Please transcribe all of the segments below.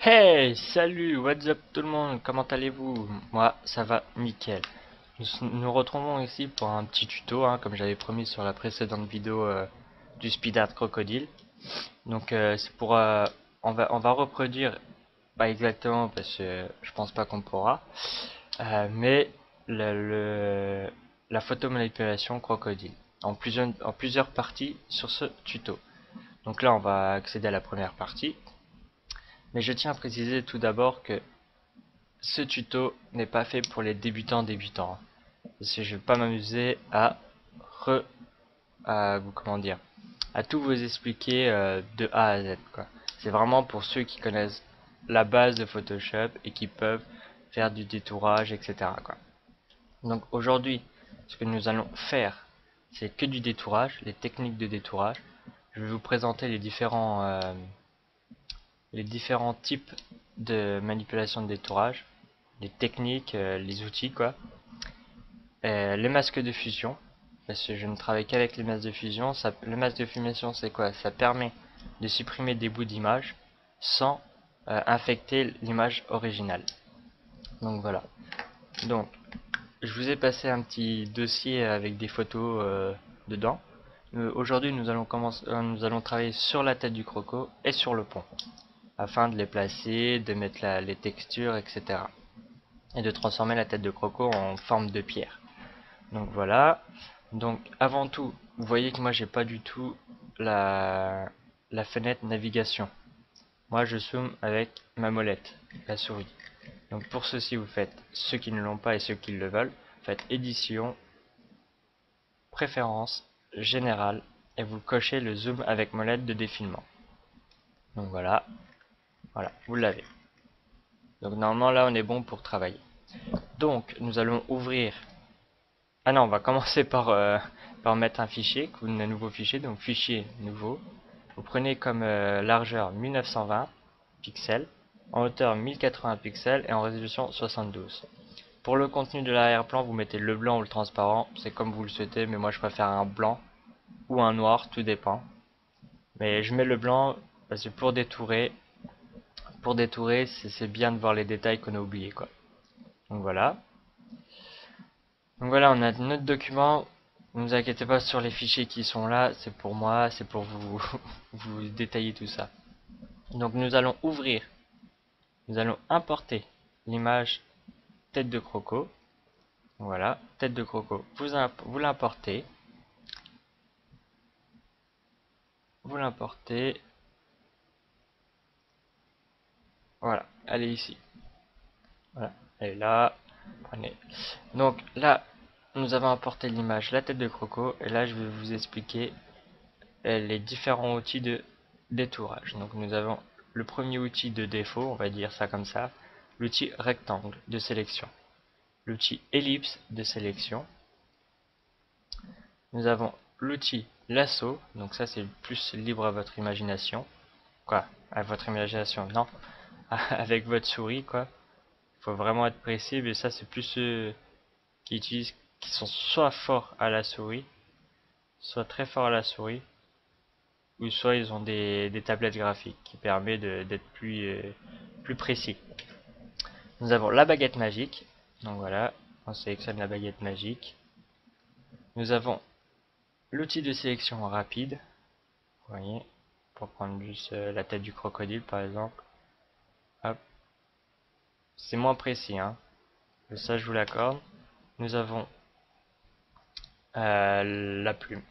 Hey, salut, what's up tout le monde, comment allez-vous? Moi, ça va nickel. Nous retrouvons ici pour un petit tuto, comme j'avais promis sur la précédente vidéo du Speed Art Crocodile. Donc, c'est pour, on va reproduire, pas exactement parce que je pense pas qu'on pourra, mais la photomanipulation crocodile en plusieurs parties sur ce tuto. Donc là, on va accéder à la première partie. Mais je tiens à préciser tout d'abord que ce tuto n'est pas fait pour les débutants. Parce que je vais pas m'amuser re, comment dire, à tout vous expliquer de A à Z, quoi. C'est vraiment pour ceux qui connaissent la base de Photoshop et qui peuvent faire du détourage, etc., quoi. Donc aujourd'hui, ce que nous allons faire, c'est que du détourage, les techniques de détourage. Je vais vous présenter les différents types de manipulation de détourage, les techniques, les outils, quoi. Les masques de fusion, parce que je ne travaille qu'avec les masques de fusion. Le masque de fusion, c'est quoi? Ça permet de supprimer des bouts d'image sans infecter l'image originale. Donc voilà. Donc, je vous ai passé un petit dossier avec des photos dedans. Aujourd'hui, nous allons travailler sur la tête du croco et sur le pont, afin de les placer, de mettre les textures, etc. Et de transformer la tête de croco en forme de pierre. Donc voilà. Donc avant tout, vous voyez que moi j'ai pas du tout la fenêtre navigation. Moi je zoome avec ma molette, la souris. Donc pour ceci vous faites, ceux qui ne l'ont pas et ceux qui le veulent, faites édition, préférences, général, et vous cochez le zoom avec molette de défilement. Donc voilà, voilà, vous l'avez. Donc normalement là on est bon pour travailler. Donc nous allons ouvrir. Ah non, on va commencer par mettre un fichier, un nouveau fichier, donc fichier nouveau. Vous prenez comme largeur 1920 pixels, en hauteur 1080 pixels et en résolution 72. Pour le contenu de l'arrière-plan, vous mettez le blanc ou le transparent, c'est comme vous le souhaitez, mais moi je préfère un blanc ou un noir, tout dépend. Mais je mets le blanc parce que pour détourer, c'est bien de voir les détails qu'on a oubliés, quoi. Donc voilà. Donc voilà, on a notre document. Ne vous inquiétez pas sur les fichiers qui sont là, c'est pour moi, c'est pour vous, vous détailler tout ça. Donc nous allons importer l'image tête de croco. Voilà, tête de croco. Vous l'importez, vous l'importez. Voilà, elle est ici. Voilà, elle est là. Prenez. Donc là, nous avons importé l'image, la tête de croco, et là je vais vous expliquer les différents outils de détourage. Donc nous avons le premier outil de défaut, on va dire ça comme ça, l'outil rectangle de sélection, l'outil ellipse de sélection. Nous avons l'outil lasso, donc ça c'est plus libre à votre imagination. Quoi? À votre imagination? Non, avec votre souris, quoi. Il faut vraiment être précis, mais ça c'est plus ceux qui sont soit forts à la souris, soit très forts à la souris, ou soit ils ont des tablettes graphiques qui permettent d'être plus précis. Nous avons la baguette magique. Donc voilà, on sélectionne la baguette magique. Nous avons l'outil de sélection rapide. Vous voyez, pour prendre juste la tête du crocodile par exemple. Hop. C'est moins précis, ça je vous l'accorde. Nous avons la plume.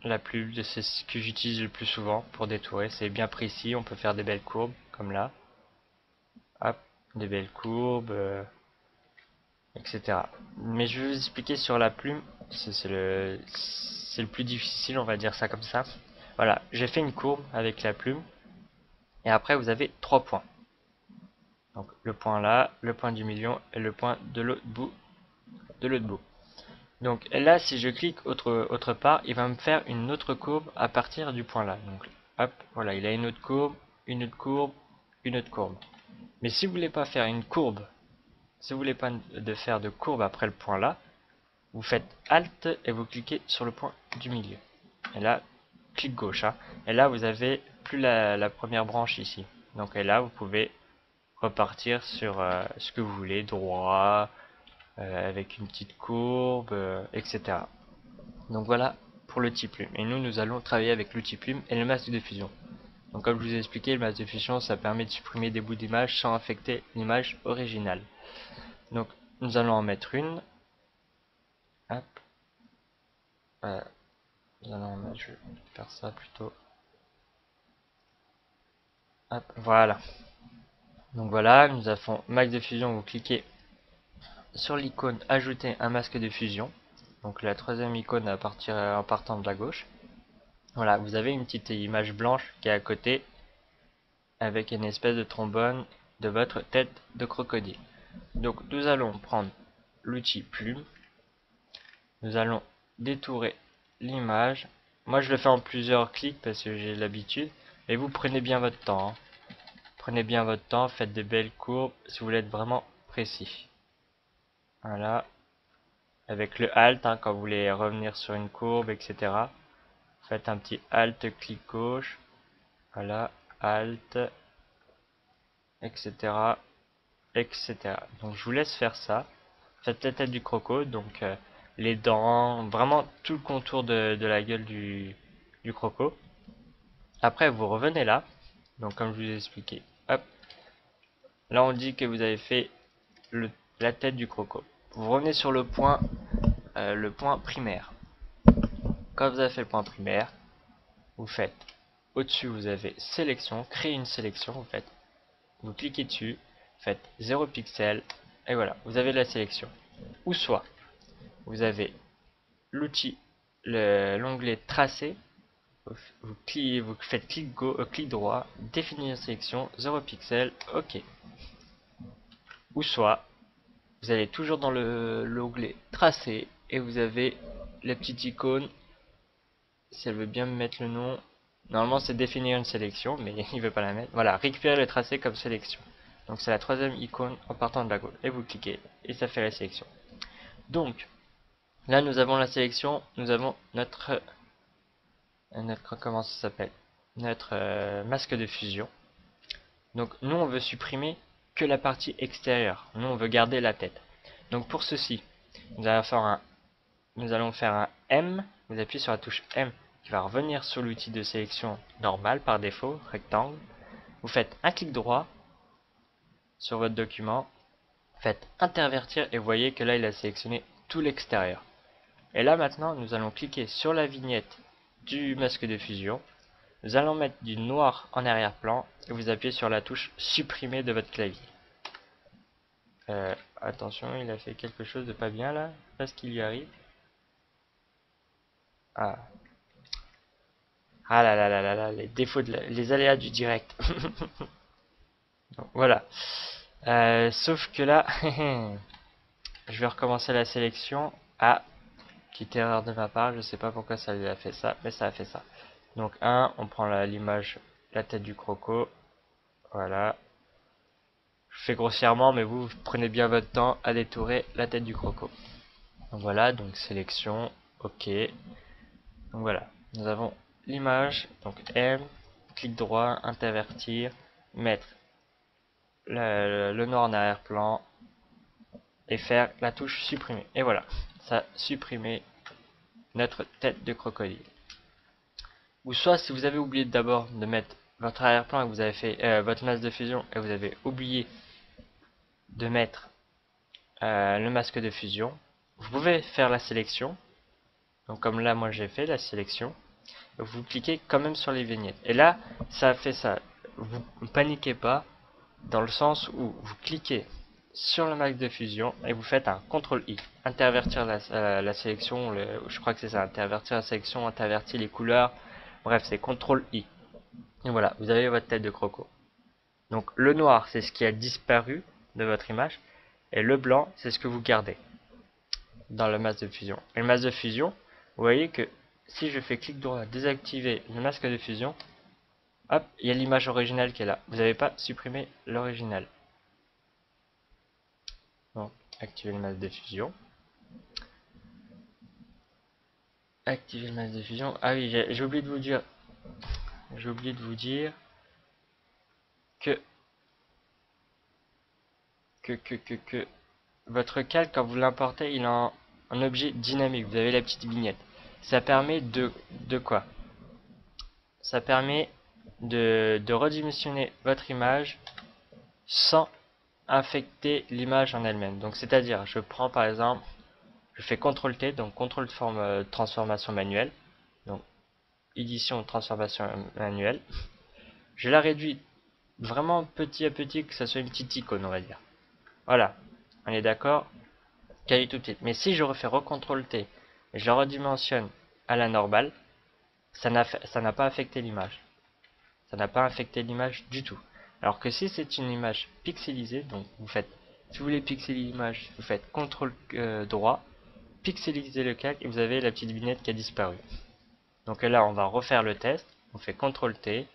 La plume, c'est ce que j'utilise le plus souvent pour détourer. C'est bien précis, on peut faire des belles courbes, comme là. Hop, des belles courbes, etc. Mais je vais vous expliquer sur la plume. C'est le plus difficile, on va dire ça comme ça. Voilà, j'ai fait une courbe avec la plume. Et après, vous avez 3 points. Donc le point là, le point du milieu et le point de l'autre bout. Donc là, si je clique autre part, il va me faire une autre courbe à partir du point là. Donc hop, voilà, il a une autre courbe, une autre courbe, une autre courbe. Mais si vous voulez pas faire une courbe, si vous voulez pas faire de courbe après le point là, vous faites Alt et vous cliquez sur le point du milieu. Et là, clic gauche. Et là, vous avez plus la première branche ici. Donc et là, vous pouvez repartir sur ce que vous voulez, droit, avec une petite courbe, etc. Donc voilà pour l'outil plume. Et nous allons travailler avec l'outil plume et le masque de fusion. Donc comme je vous ai expliqué, le masque de fusion, ça permet de supprimer des bouts d'image sans affecter l'image originale. Donc nous allons en mettre une. Hop. Nous allons en mettre, je vais faire ça plutôt. Hop, voilà. Donc voilà, nous avons masque de fusion, vous cliquez sur l'icône ajouter un masque de fusion. Donc la troisième icône à partir en partant de la gauche. Voilà, vous avez une petite image blanche qui est à côté avec une espèce de trombone de votre tête de crocodile. Donc nous allons prendre l'outil plume. Nous allons détourer l'image. Moi je le fais en plusieurs clics parce que j'ai l'habitude. Et vous prenez bien votre temps. Prenez bien votre temps, faites des belles courbes si vous voulez être vraiment précis. Voilà. Avec le Alt, quand vous voulez revenir sur une courbe, etc. Faites un petit Alt, clic gauche. Voilà. Alt, etc. etc. Donc je vous laisse faire ça. Faites la tête du croco, donc les dents, vraiment tout le contour de la gueule du croco. Après vous revenez là, donc comme je vous ai expliqué, hop, là on dit que vous avez fait la tête du croco. Vous revenez sur le point primaire. Quand vous avez fait le point primaire, vous faites au-dessus, vous avez sélection, créer une sélection, vous cliquez dessus, faites 0 pixel, et voilà, vous avez la sélection. Ou soit, vous avez l'outil, l'onglet tracé, vous faites clic droit, définir une sélection, 0 pixel, ok. Ou soit, vous allez toujours dans l'onglet tracé, et vous avez la petite icône, si elle veut bien me mettre le nom, normalement c'est définir une sélection, mais il veut pas la mettre, voilà, récupérer le tracé comme sélection. Donc c'est la troisième icône en partant de la gauche, et vous cliquez, et ça fait la sélection. Donc, là nous avons la sélection, nous avons notre comment ça s'appelle, notre masque de fusion. Donc nous on veut supprimer que la partie extérieure, nous on veut garder la tête. Donc pour ceci, nous allons faire un M, vous appuyez sur la touche M qui va revenir sur l'outil de sélection normal par défaut, rectangle. Vous faites un clic droit sur votre document, faites intervertir et vous voyez que là il a sélectionné tout l'extérieur. Et là maintenant nous allons cliquer sur la vignette du masque de fusion. Nous allons mettre du noir en arrière-plan et vous appuyez sur la touche supprimer de votre clavier. Attention, il a fait quelque chose de pas bien là. Est-ce qu'il y arrive? Ah. Ah là là là là là, les défauts les aléas du direct. Donc, voilà. Sauf que là, je vais recommencer la sélection. Ah, petite erreur de ma part, je sais pas pourquoi ça lui a fait ça, mais ça a fait ça. Donc on prend l'image, la tête du croco. Voilà. Je fais grossièrement, mais vous prenez bien votre temps à détourer la tête du croco. Donc voilà, donc sélection, ok. Donc voilà, nous avons l'image, donc M, clic droit, intervertir, mettre le noir en arrière-plan et faire la touche supprimer. Et voilà, ça a supprimé notre tête de crocodile. Ou soit si vous avez oublié d'abord de mettre votre arrière-plan et que vous avez fait votre masque de fusion et vous avez oublié de mettre le masque de fusion, vous pouvez faire la sélection. Donc comme là moi j'ai fait la sélection, vous cliquez quand même sur les vignettes. Et là ça fait ça. Vous ne paniquez pas dans le sens où vous cliquez sur le masque de fusion et vous faites un CTRL-I. Intervertir la sélection, je crois que c'est ça, intervertir la sélection, intervertir les couleurs. Bref, c'est CTRL-I. Et voilà, vous avez votre tête de croco. Donc le noir, c'est ce qui a disparu de votre image. Et le blanc, c'est ce que vous gardez dans le masque de fusion. Et le masque de fusion, vous voyez que si je fais clic droit, désactiver le masque de fusion, hop, il y a l'image originale qui est là. Vous n'avez pas supprimé l'original. Donc, activer le masque de fusion. Activer le masque de fusion. Ah oui, j'ai oublié de vous dire. J'ai oublié de vous dire que que votre calque, quand vous l'importez, il a un objet dynamique. Vous avez la petite vignette. Ça permet de quoi? Ça permet de redimensionner votre image sans affecter l'image en elle-même. Donc c'est-à-dire, je prends par exemple, je fais CTRL T, donc contrôle de transformation manuelle, donc édition transformation manuelle. Je la réduis vraiment petit à petit, que ça soit une petite icône, on va dire. Voilà, on est d'accord, qu'elle est tout petite. Mais si je refais CTRL T et je la redimensionne à la normale, ça n'a pas affecté l'image. Ça n'a pas affecté l'image du tout. Alors que si c'est une image pixelisée, donc vous faites, si vous voulez pixeliser l'image, vous faites CTRL droit, pixeliser le calque et vous avez la petite vignette qui a disparu. Donc là, on va refaire le test. On fait CTRL T,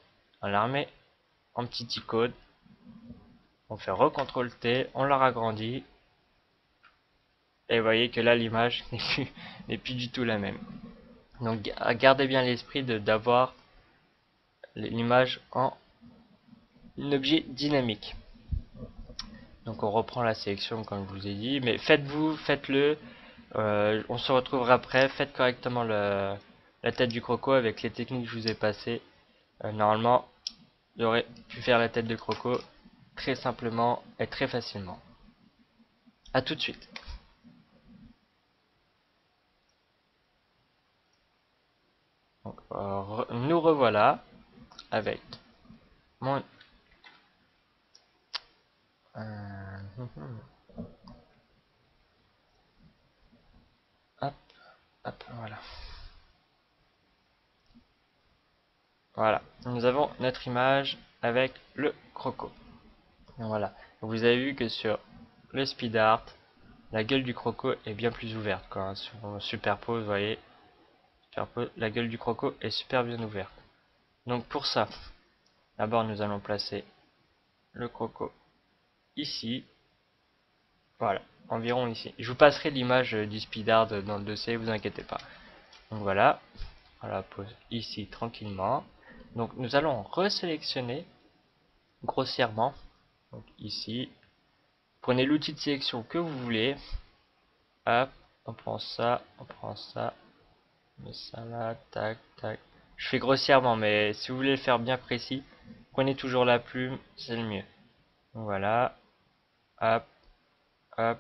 on la remet en petite icône, on fait CTRL T, on la ragrandit. Et vous voyez que là, l'image n'est plus du tout la même. Donc gardez bien l'esprit d'avoir l'image en objet dynamique. Donc on reprend la sélection comme je vous ai dit, mais faites-le, on se retrouvera après, faites correctement la tête du croco avec les techniques que je vous ai passées. Normalement, vous aurez pu faire la tête de croco très simplement et très facilement. A tout de suite. Donc, nous revoilà avec mon... hop, hop, voilà. Voilà, nous avons notre image avec le croco. Voilà, vous avez vu que sur le speed art, la gueule du croco est bien plus ouverte. Quand on superpose, vous voyez, la gueule du croco est super bien ouverte. Donc pour ça, d'abord nous allons placer le croco ici. Voilà, environ ici. Je vous passerai l'image du speed art dans le dossier, vous inquiétez pas. Donc voilà, on la pose ici tranquillement. Donc nous allons resélectionner grossièrement. Donc ici, prenez l'outil de sélection que vous voulez. Hop, on prend ça, on met ça là, tac, tac. Je fais grossièrement, mais si vous voulez le faire bien précis, prenez toujours la plume, c'est le mieux. Donc voilà, hop, hop,